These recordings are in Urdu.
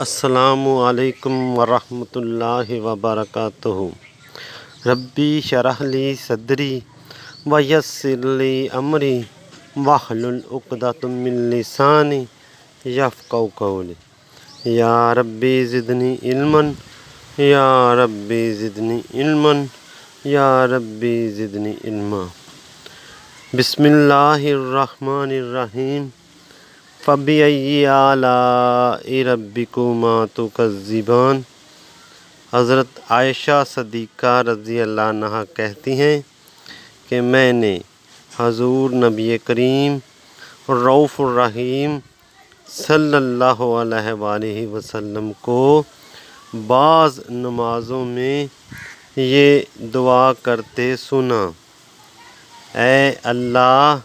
السلام علیکم ورحمۃ اللہ وبرکاتہ۔ ربی شرح لی صدری ویسر لی امری واحلل عقدۃ من لسانی یفقہوا قولی۔ یا ربی زدنی علما، یا ربی زدنی علما، یا ربی زدنی علما۔ بسم اللہ الرحمن الرحیم۔ فَبِأَيِّ آلَاءِ رَبِّكُمَا تُكَذِّبَانِ۔ حضرت عائشہ صدیقہ رضی اللہ عنہا کہتی ہیں کہ میں نے حضور نبی کریم رؤوف الرحیم صلی اللہ علیہ وآلہ وسلم کو بعض نمازوں میں یہ دعا کرتے سنا: اے اللہ،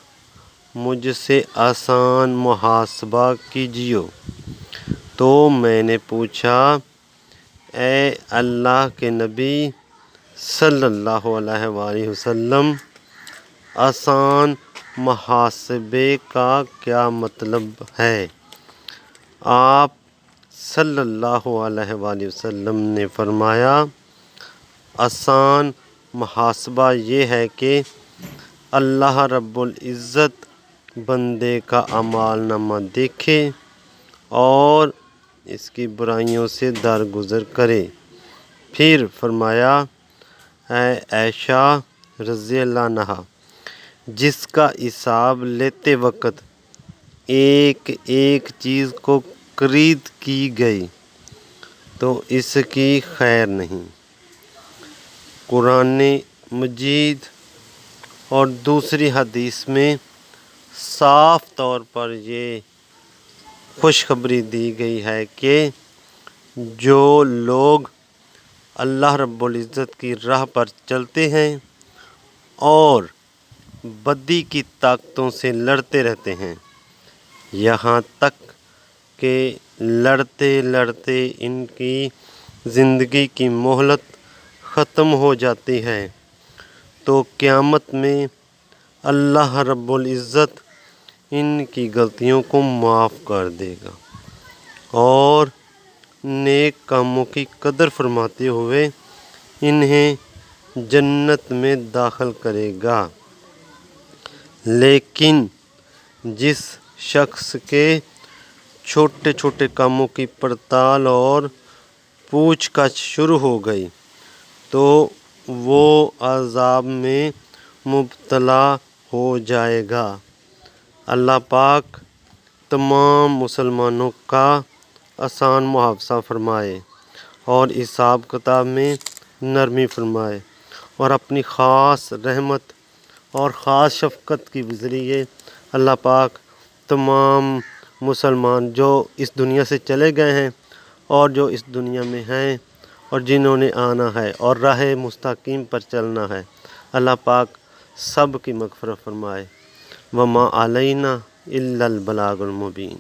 مجھ سے آسان محاسبہ کیجیے۔ تو میں نے پوچھا: اے اللہ کے نبی صلی اللہ علیہ وآلہ وسلم، آسان محاسبے کا کیا مطلب ہے؟ آپ صلی اللہ علیہ وآلہ وسلم نے فرمایا: آسان محاسبہ یہ ہے کہ اللہ رب العزت بندے کا اعمال نامہ دیکھے اور اس کی برائیوں سے درگزر کرے۔ پھر فرمایا: اے عائشہ رضی اللہ عنہا، جس کا حساب لیتے وقت ایک ایک چیز کو خرید کی گئی تو اس کی خیر نہیں۔ قرآن مجید اور دوسری حدیث میں صاف طور پر یہ خوشخبری دی گئی ہے کہ جو لوگ اللہ رب العزت کی راہ پر چلتے ہیں اور بدی کی طاقتوں سے لڑتے رہتے ہیں، یہاں تک کہ لڑتے لڑتے ان کی زندگی کی مہلت ختم ہو جاتی ہے، تو قیامت میں اللہ رب العزت ان کی غلطیوں کو معاف کر دے گا اور نیک کاموں کی قدر فرماتے ہوئے انہیں جنت میں داخل کرے گا۔ لیکن جس شخص کے چھوٹے چھوٹے کاموں کی پڑتال اور پوچھ گچھ شروع ہو گئی تو وہ عذاب میں مبتلا ہو جائے گا۔ اللہ پاک تمام مسلمانوں کا آسان محاسبہ فرمائے اور حساب کتاب میں نرمی فرمائے، اور اپنی خاص رحمت اور خاص شفقت کے ذریعے اللہ پاک تمام مسلمان جو اس دنیا سے چلے گئے ہیں اور جو اس دنیا میں ہیں اور جنہوں نے آنا ہے اور راہ مستقیم پر چلنا ہے، اللہ پاک سب کی مغفرت فرمائے۔ وما علینا الا البلاغ المبین۔